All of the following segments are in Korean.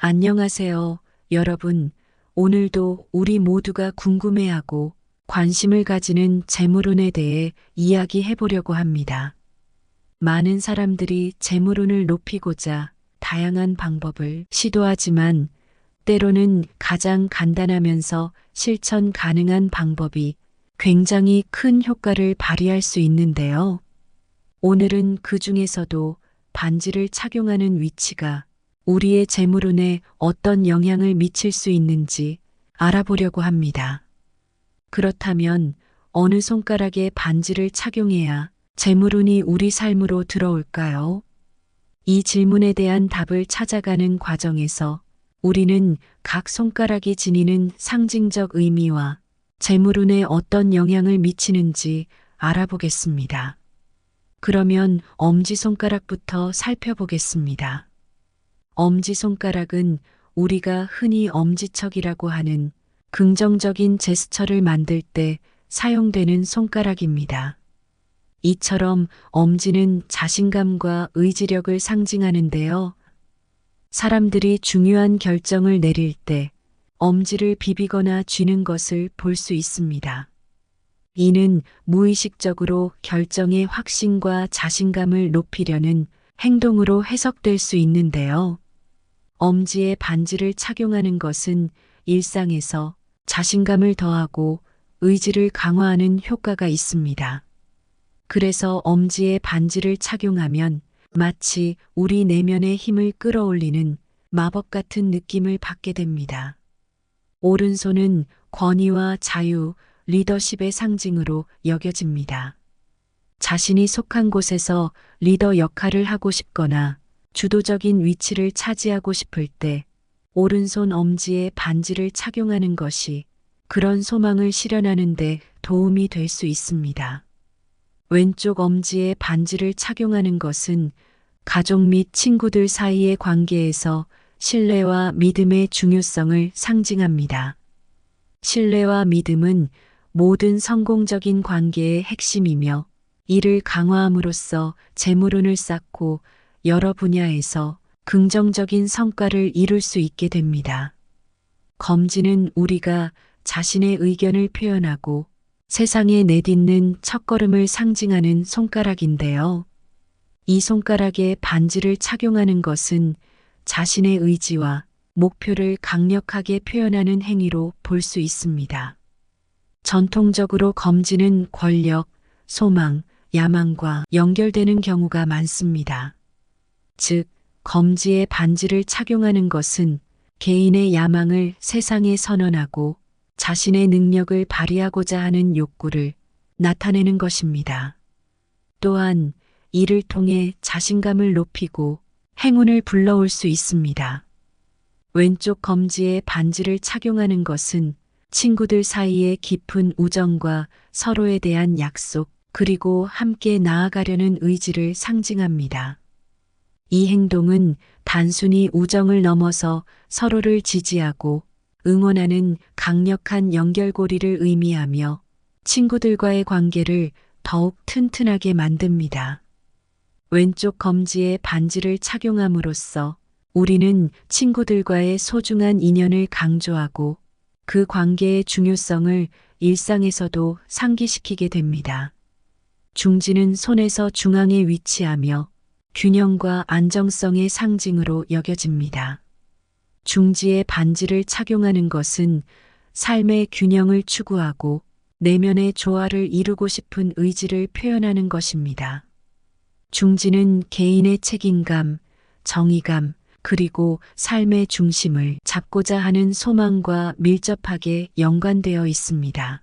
안녕하세요, 여러분. 오늘도 우리 모두가 궁금해하고 관심을 가지는 재물운에 대해 이야기해 보려고 합니다. 많은 사람들이 재물운을 높이고자 다양한 방법을 시도하지만 때로는 가장 간단하면서 실천 가능한 방법이 굉장히 큰 효과를 발휘할 수 있는데요. 오늘은 그 중에서도 반지를 착용하는 위치가 우리의 재물운에 어떤 영향을 미칠 수 있는지 알아보려고 합니다. 그렇다면 어느 손가락에 반지를 착용해야 재물운이 우리 삶으로 들어올까요? 이 질문에 대한 답을 찾아가는 과정에서 우리는 각 손가락이 지니는 상징적 의미와 재물운에 어떤 영향을 미치는지 알아보겠습니다. 그러면 엄지손가락부터 살펴보겠습니다. 엄지손가락은 우리가 흔히 엄지척이라고 하는 긍정적인 제스처를 만들 때 사용되는 손가락입니다. 이처럼 엄지는 자신감과 의지력을 상징하는데요. 사람들이 중요한 결정을 내릴 때 엄지를 비비거나 쥐는 것을 볼 수 있습니다. 이는 무의식적으로 결정의 확신과 자신감을 높이려는 행동으로 해석될 수 있는데요. 엄지에 반지를 착용하는 것은 일상에서 자신감을 더하고 의지를 강화하는 효과가 있습니다. 그래서 엄지에 반지를 착용하면 마치 우리 내면의 힘을 끌어올리는 마법 같은 느낌을 받게 됩니다. 오른손은 권위와 자유, 리더십의 상징으로 여겨집니다. 자신이 속한 곳에서 리더 역할을 하고 싶거나 주도적인 위치를 차지하고 싶을 때 오른손 엄지에 반지를 착용하는 것이 그런 소망을 실현하는 데 도움이 될 수 있습니다. 왼쪽 엄지에 반지를 착용하는 것은 가족 및 친구들 사이의 관계에서 신뢰와 믿음의 중요성을 상징합니다. 신뢰와 믿음은 모든 성공적인 관계의 핵심이며 이를 강화함으로써 재물운을 쌓고 여러 분야에서 긍정적인 성과를 이룰 수 있게 됩니다. 검지는 우리가 자신의 의견을 표현하고 세상에 내딛는 첫걸음을 상징하는 손가락인데요. 이 손가락에 반지를 착용하는 것은 자신의 의지와 목표를 강력하게 표현하는 행위로 볼 수 있습니다. 전통적으로 검지는 권력, 소망, 야망과 연결되는 경우가 많습니다. 즉, 검지에 반지를 착용하는 것은 개인의 야망을 세상에 선언하고 자신의 능력을 발휘하고자 하는 욕구를 나타내는 것입니다. 또한 이를 통해 자신감을 높이고 행운을 불러올 수 있습니다. 왼쪽 검지에 반지를 착용하는 것은 친구들 사이의 깊은 우정과 서로에 대한 약속, 그리고 함께 나아가려는 의지를 상징합니다. 이 행동은 단순히 우정을 넘어서 서로를 지지하고 응원하는 강력한 연결고리를 의미하며 친구들과의 관계를 더욱 튼튼하게 만듭니다. 왼쪽 검지에 반지를 착용함으로써 우리는 친구들과의 소중한 인연을 강조하고 그 관계의 중요성을 일상에서도 상기시키게 됩니다. 중지는 손에서 중앙에 위치하며 균형과 안정성의 상징으로 여겨집니다. 중지에 반지를 착용하는 것은 삶의 균형을 추구하고 내면의 조화를 이루고 싶은 의지를 표현하는 것입니다. 중지는 개인의 책임감, 정의감, 그리고 삶의 중심을 잡고자 하는 소망과 밀접하게 연관되어 있습니다.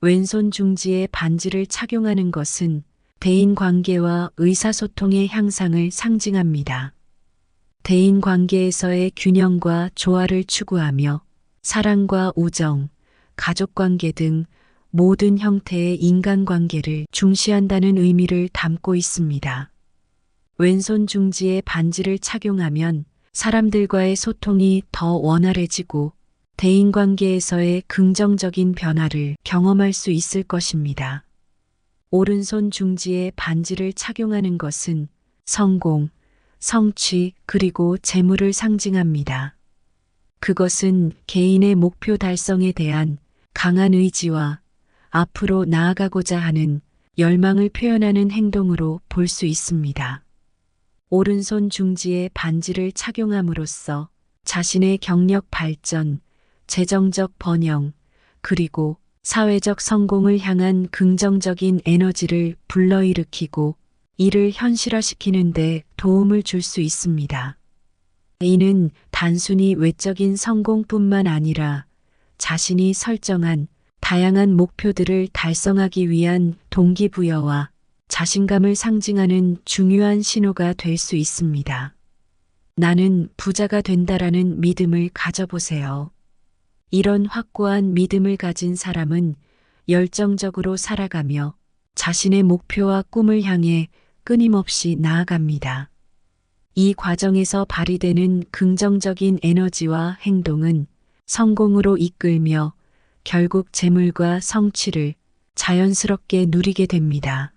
왼손 중지에 반지를 착용하는 것은 대인관계와 의사소통의 향상을 상징합니다. 대인관계에서의 균형과 조화를 추구하며 사랑과 우정, 가족관계 등 모든 형태의 인간관계를 중시한다는 의미를 담고 있습니다. 왼손 중지에 반지를 착용하면 사람들과의 소통이 더 원활해지고 대인관계에서의 긍정적인 변화를 경험할 수 있을 것입니다. 오른손 중지에 반지를 착용하는 것은 성공, 성취, 그리고 재물을 상징합니다. 그것은 개인의 목표 달성에 대한 강한 의지와 앞으로 나아가고자 하는 열망을 표현하는 행동으로 볼 수 있습니다. 오른손 중지에 반지를 착용함으로써 자신의 경력 발전, 재정적 번영, 그리고 사회적 성공을 향한 긍정적인 에너지를 불러일으키고 이를 현실화시키는 데 도움을 줄 수 있습니다. 이는 단순히 외적인 성공뿐만 아니라 자신이 설정한 다양한 목표들을 달성하기 위한 동기부여와 자신감을 상징하는 중요한 신호가 될 수 있습니다. 나는 부자가 된다라는 믿음을 가져보세요. 이런 확고한 믿음을 가진 사람은 열정적으로 살아가며 자신의 목표와 꿈을 향해 끊임없이 나아갑니다. 이 과정에서 발휘되는 긍정적인 에너지와 행동은 성공으로 이끌며 결국 재물과 성취를 자연스럽게 누리게 됩니다.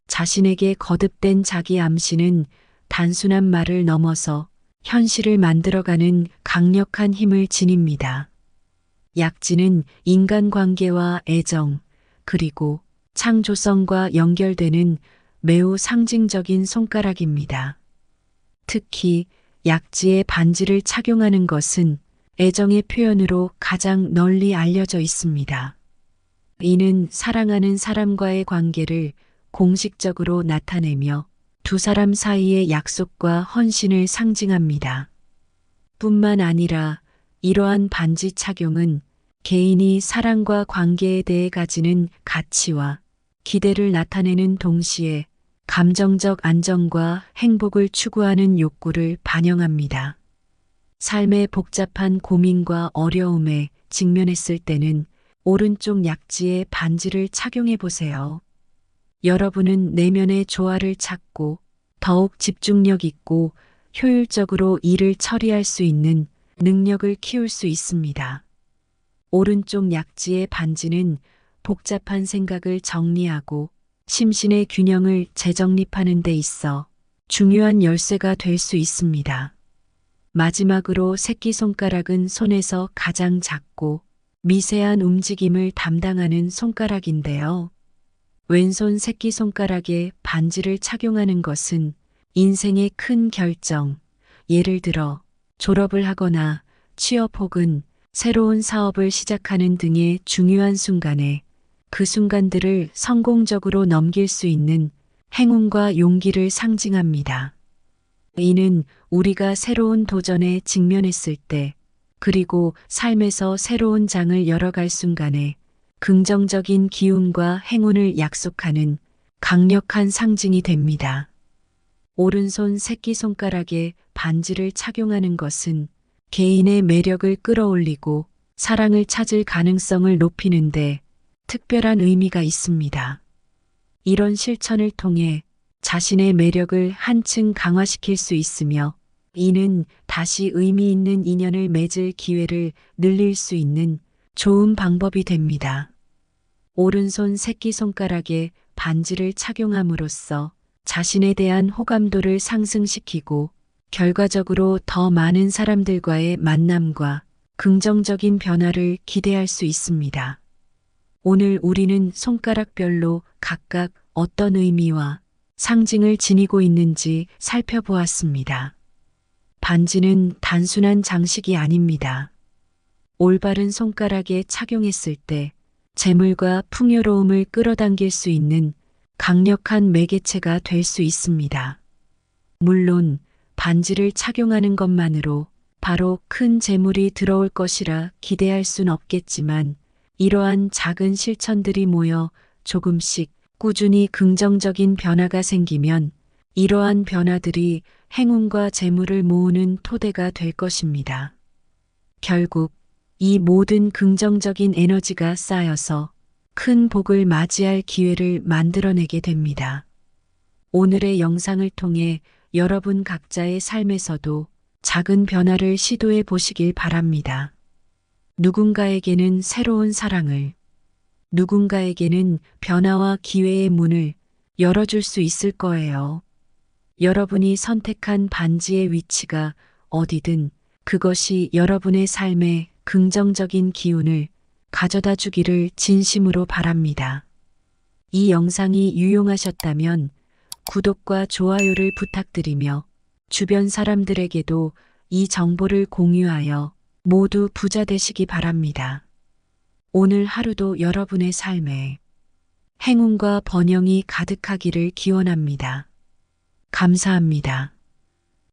자신에게 거듭된 자기 암시는 단순한 말을 넘어서 현실을 만들어가는 강력한 힘을 지닙니다. 약지는 인간관계와 애정, 그리고 창조성과 연결되는 매우 상징적인 손가락입니다. 특히 약지에 반지를 착용하는 것은 애정의 표현으로 가장 널리 알려져 있습니다. 이는 사랑하는 사람과의 관계를 공식적으로 나타내며 두 사람 사이의 약속과 헌신을 상징합니다. 뿐만 아니라 이러한 반지 착용은 개인이 사랑과 관계에 대해 가지는 가치와 기대를 나타내는 동시에 감정적 안정과 행복을 추구하는 욕구를 반영합니다. 삶의 복잡한 고민과 어려움에 직면했을 때는 오른쪽 약지에 반지를 착용해 보세요. 여러분은 내면의 조화를 찾고 더욱 집중력 있고 효율적으로 일을 처리할 수 있는 능력을 키울 수 있습니다. 오른쪽 약지의 반지는 복잡한 생각을 정리하고 심신의 균형을 재정립하는 데 있어 중요한 열쇠가 될 수 있습니다. 마지막으로 새끼손가락은 손에서 가장 작고 미세한 움직임을 담당하는 손가락인데요. 왼손 새끼손가락에 반지를 착용하는 것은 인생의 큰 결정, 예를 들어 졸업을 하거나 취업 혹은 새로운 사업을 시작하는 등의 중요한 순간에 그 순간들을 성공적으로 넘길 수 있는 행운과 용기를 상징합니다. 이는 우리가 새로운 도전에 직면했을 때, 그리고 삶에서 새로운 장을 열어갈 순간에 긍정적인 기운과 행운을 약속하는 강력한 상징이 됩니다. 오른손 새끼손가락에 반지를 착용하는 것은 개인의 매력을 끌어올리고 사랑을 찾을 가능성을 높이는데 특별한 의미가 있습니다. 이런 실천을 통해 자신의 매력을 한층 강화시킬 수 있으며 이는 다시 의미 있는 인연을 맺을 기회를 늘릴 수 있는 좋은 방법이 됩니다. 오른손 새끼손가락에 반지를 착용함으로써 자신에 대한 호감도를 상승시키고 결과적으로 더 많은 사람들과의 만남과 긍정적인 변화를 기대할 수 있습니다. 오늘 우리는 손가락별로 각각 어떤 의미와 상징을 지니고 있는지 살펴보았습니다. 반지는 단순한 장식이 아닙니다. 올바른 손가락에 착용했을 때 재물과 풍요로움을 끌어당길 수 있는 강력한 매개체가 될 수 있습니다. 물론 반지를 착용하는 것만으로 바로 큰 재물이 들어올 것이라 기대할 순 없겠지만 이러한 작은 실천들이 모여 조금씩 꾸준히 긍정적인 변화가 생기면 이러한 변화들이 행운과 재물을 모으는 토대가 될 것입니다. 결국 이 모든 긍정적인 에너지가 쌓여서 큰 복을 맞이할 기회를 만들어내게 됩니다. 오늘의 영상을 통해 여러분 각자의 삶에서도 작은 변화를 시도해 보시길 바랍니다. 누군가에게는 새로운 사랑을, 누군가에게는 변화와 기회의 문을 열어줄 수 있을 거예요. 여러분이 선택한 반지의 위치가 어디든 그것이 여러분의 삶에 긍정적인 기운을 가져다 주기를 진심으로 바랍니다. 이 영상이 유용하셨다면 구독과 좋아요를 부탁드리며 주변 사람들에게도 이 정보를 공유하여 모두 부자 되시기 바랍니다. 오늘 하루도 여러분의 삶에 행운과 번영이 가득하기를 기원합니다. 감사합니다.